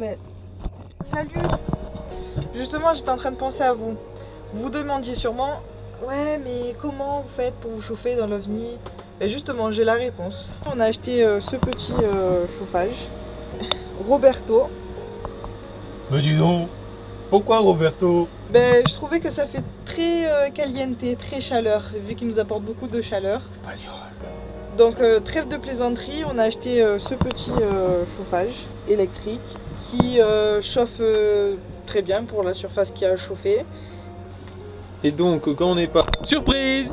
ben, salut. Justement, j'étais en train de penser à vous. Vous vous demandiez sûrement, ouais, mais comment vous faites pour vous chauffer dans l'OVNI? Ben justement, j'ai la réponse. On a acheté ce petit chauffage, Roberto. Mais dis donc, pourquoi Roberto? Ben, je trouvais que ça fait très caliente, très chaleur, vu qu'il nous apporte beaucoup de chaleur. Donc trêve de plaisanterie, on a acheté ce petit chauffage électrique qui chauffe très bien pour la surface qui a chauffé. Et donc quand on n'est pas... Surprise!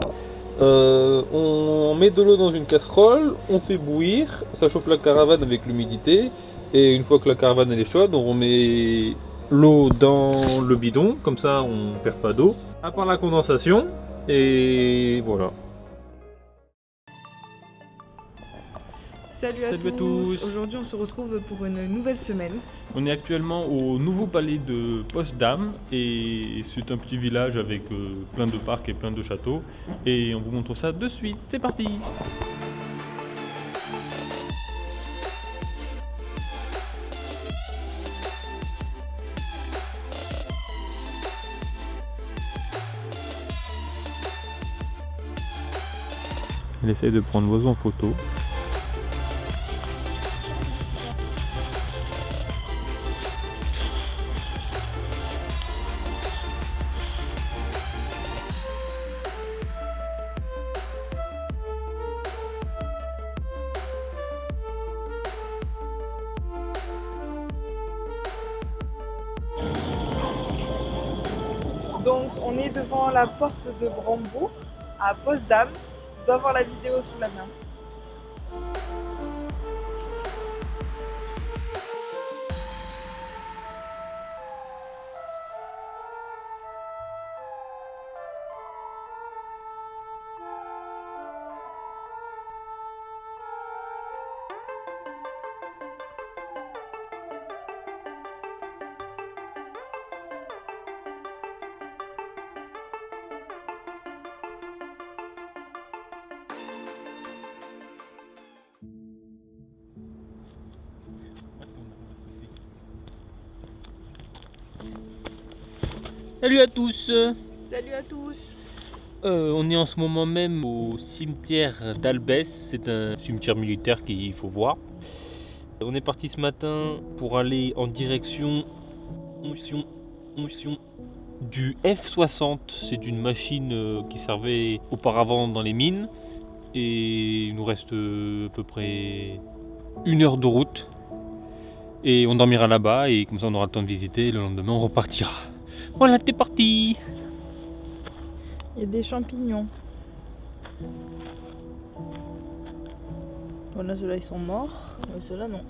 On met de l'eau dans une casserole, on fait bouillir, ça chauffe la caravane avec l'humidité. Et une fois que la caravane elle est chaude, on remet l'eau dans le bidon, comme ça on perd pas d'eau. À part la condensation, et voilà. Salut à tous. Aujourd'hui on se retrouve pour une nouvelle semaine. On est actuellement au nouveau palais de Potsdam et c'est un petit village avec plein de parcs et plein de châteaux. Et on vous montre ça de suite, c'est parti! Elle essaie de prendre l'oiseau en photo. Donc on est devant la porte de Brandebourg à Potsdam. Je dois avoir la vidéo sous la main. Salut à tous! Salut à tous. On est en ce moment même au cimetière d'Albès, c'est un cimetière militaire qu'il faut voir. On est parti ce matin pour aller en direction du F60. C'est une machine qui servait auparavant dans les mines. Et il nous reste à peu près 1 heure de route. Et on dormira là-bas et comme ça on aura le temps de visiter et le lendemain on repartira. Voilà, t'es parti! Il y a des champignons. Voilà, ceux-là ils sont morts, mais ceux-là non.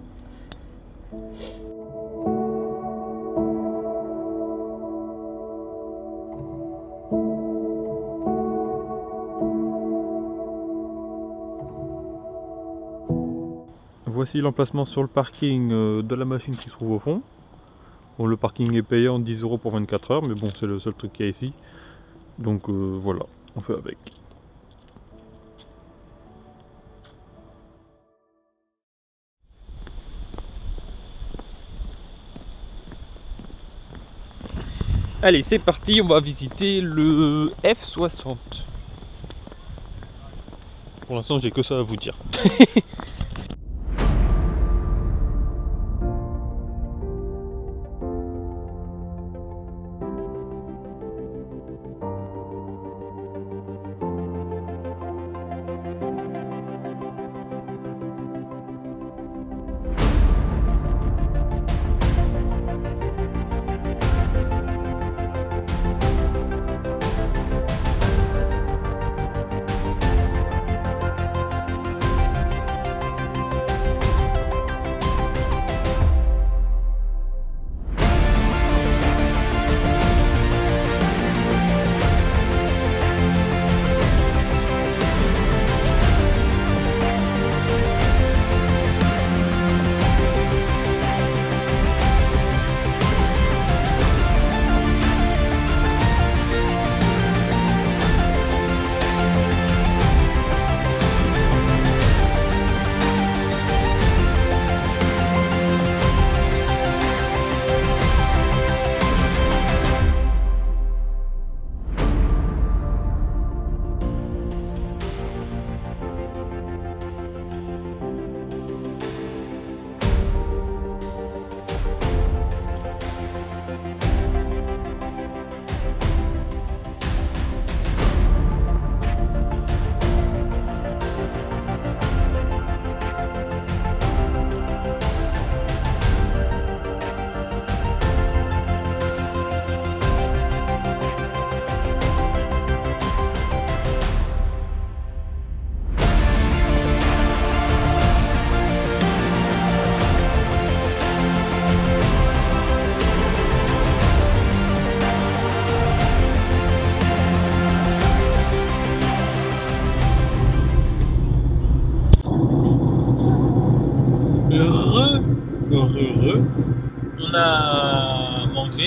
Voici l'emplacement sur le parking de la machine qui se trouve au fond. Bon, le parking est payant 10 € pour 24 heures, mais bon, c'est le seul truc qu'il y a ici. Donc voilà, on fait avec. Allez, c'est parti, on va visiter le F60. Pour l'instant, j'ai que ça à vous dire.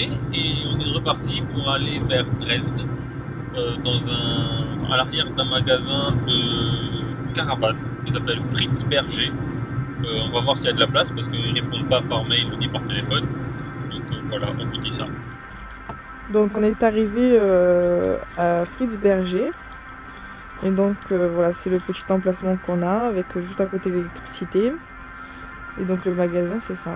déjeuner et on est reparti pour aller vers Dresde, à l'arrière d'un magasin de caravanes qui s'appelle Fritz Berger. On va voir s'il y a de la place parce qu'ils répondent pas par mail ni par téléphone. Donc voilà, on vous dit ça. Donc on est arrivé à Fritz Berger. Et donc voilà, c'est le petit emplacement qu'on a avec juste à côté l'électricité. Et donc le magasin, c'est ça.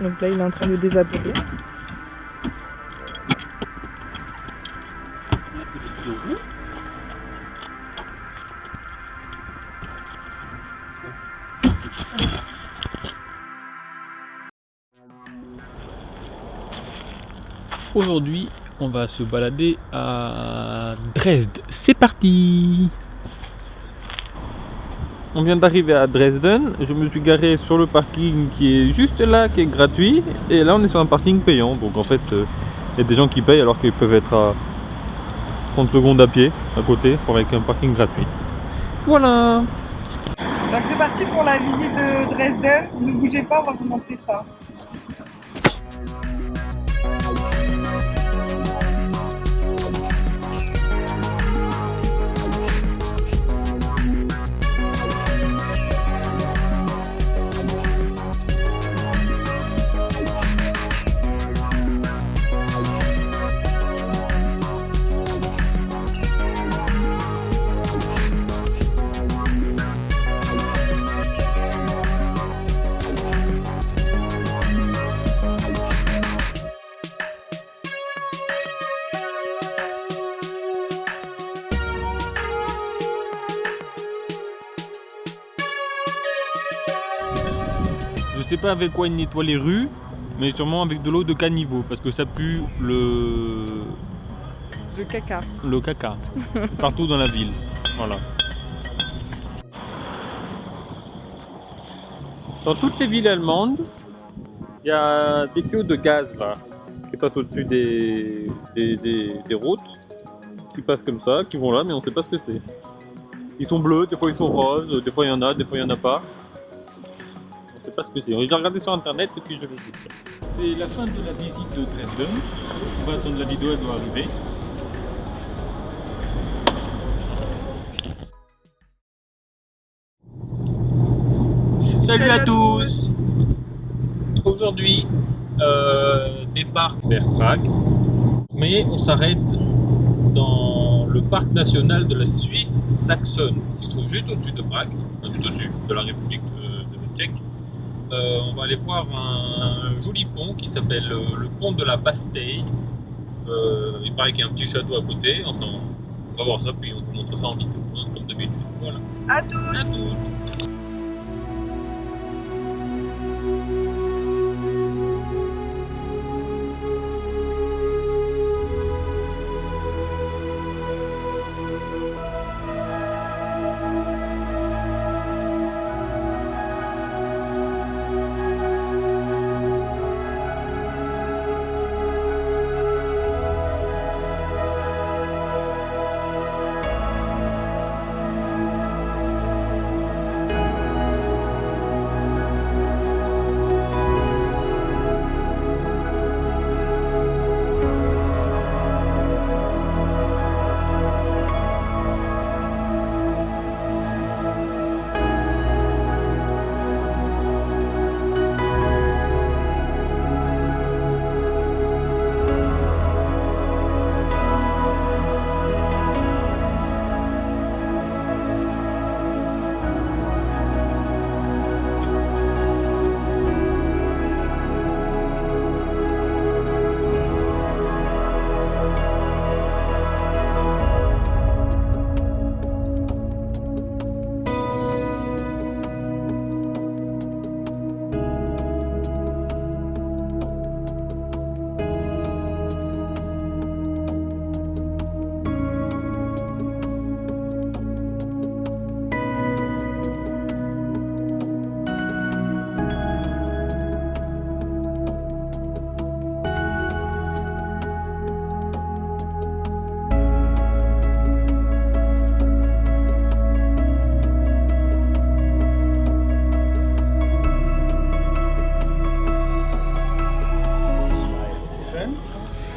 Donc là, il est en train de désatteler. Aujourd'hui, on va se balader à Dresde. C'est parti! On vient d'arriver à Dresden. Je me suis garé sur le parking qui est juste là, qui est gratuit. Et là, on est sur un parking payant. Donc en fait, il y a des gens qui payent alors qu'ils peuvent être à 30 secondes à pied à côté pour avec un parking gratuit. Voilà! Donc c'est parti pour la visite de Dresden. Ne bougez pas, on va vous montrer ça. Je sais pas avec quoi ils nettoient les rues, mais sûrement avec de l'eau de caniveau parce que ça pue le caca. Le caca partout dans la ville. Voilà. Dans toutes les villes allemandes, il y a des tuyaux de gaz là qui passent au-dessus des routes, qui passent comme ça, qui vont là, mais on sait pas ce que c'est. Ils sont bleus, des fois ils sont roses, des fois il y en a, des fois il y en a pas. Je sais pas ce que c'est. Je vais regarder sur internet et puis je vais vous dire. C'est la fin de la visite de Dresden. On va attendre, la vidéo, elle doit arriver. Salut à tous. Aujourd'hui, départ vers Prague, mais on s'arrête dans le parc national de la Suisse saxonne, qui se trouve juste au-dessus de Prague, juste au-dessus de la République de Tchèque. On va aller voir un joli pont qui s'appelle le pont de la Bastille. Il paraît qu'il y a un petit château à côté. Enfin, on va voir ça, puis on vous montre ça en vidéo, hein, comme d'habitude. Voilà. À toutes. À toutes.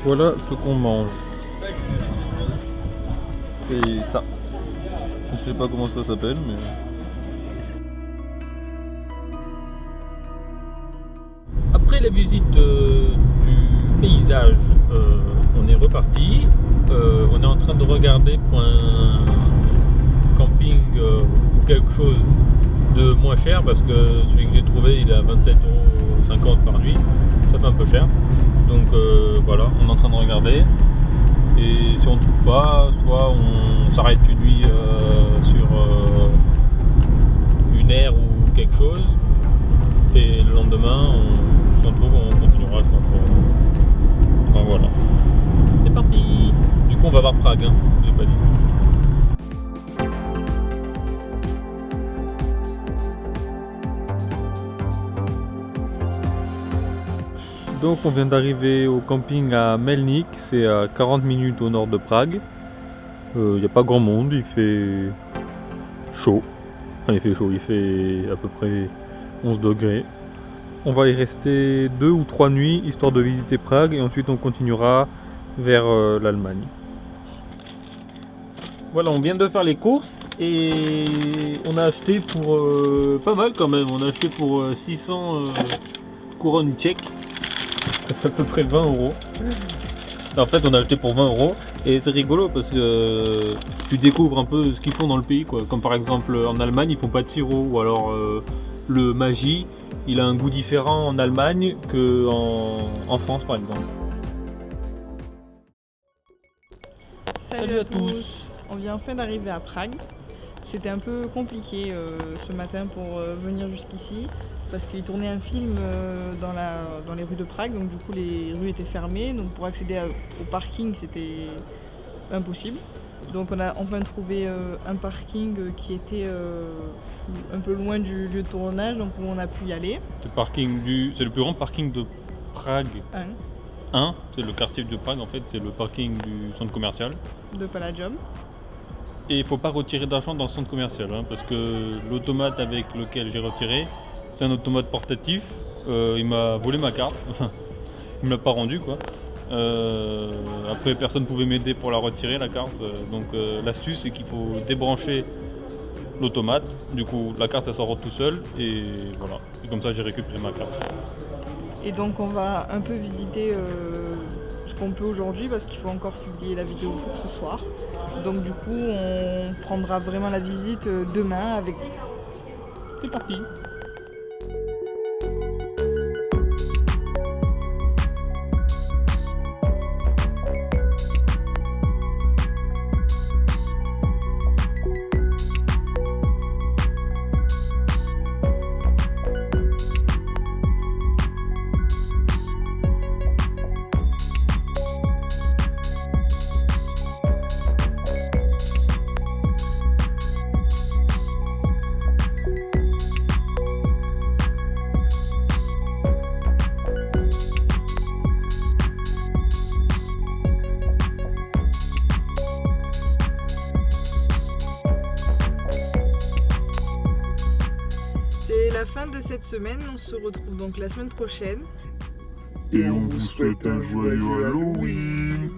Voilà ce qu'on mange. C'est ça. Je sais pas comment ça s'appelle, mais... Après la visite du paysage, on est reparti. On est en train de regarder pour un camping quelque chose de moins cher parce que celui que j'ai trouvé il est à 27,50 € par nuit. Ça fait un peu cher. Donc voilà, on est en train de regarder. Et si on ne trouve pas, soit on s'arrête une nuit sur une aire ou quelque chose. Et le lendemain, si on trouve, on continuera. Enfin voilà. C'est parti. Du coup, on va voir Prague, hein, je l'ai pas dit. Donc on vient d'arriver au camping à Melnik, c'est à 40 minutes au nord de Prague. Il n'y a pas grand monde, il fait chaud. Enfin il fait chaud, il fait à peu près 11 degrés. On va y rester 2 ou 3 nuits histoire de visiter Prague et ensuite on continuera vers l'Allemagne. Voilà, on vient de faire les courses et on a acheté pour pas mal quand même, on a acheté pour 600 couronnes tchèques. Ça fait à peu près 20 €. En fait on a acheté pour 20 € et c'est rigolo parce que tu découvres un peu ce qu'ils font dans le pays quoi. Comme par exemple en Allemagne ils font pas de sirop ou alors le Maggi il a un goût différent en Allemagne que en France par exemple. Salut à tous. On vient enfin d'arriver à Prague. C'était un peu compliqué ce matin pour venir jusqu'ici parce qu'il tournait un film dans les rues de Prague, donc du coup les rues étaient fermées, donc pour accéder au parking c'était impossible. Donc on a enfin trouvé un parking qui était un peu loin du lieu de tournage, donc où on a pu y aller. C'est le plus grand parking de Prague. C'est le quartier de Prague en fait, c'est le parking du centre commercial. De Palladium. Et il faut pas retirer d'argent dans le centre commercial hein, parce que l'automate avec lequel j'ai retiré, c'est un automate portatif. Il m'a volé ma carte, enfin il me l'a pas rendu quoi. Après personne pouvait m'aider pour la retirer la carte, donc l'astuce c'est qu'il faut débrancher l'automate, du coup la carte elle sort tout seul et voilà, et comme ça j'ai récupéré ma carte. Et donc on va un peu visiter ce qu'on peut aujourd'hui parce qu'il faut encore publier la vidéo pour ce soir. Donc du coup on prendra vraiment la visite demain avec vous. C'est parti. C'est la fin de cette semaine, on se retrouve donc la semaine prochaine. Et on vous souhaite un joyeux Halloween.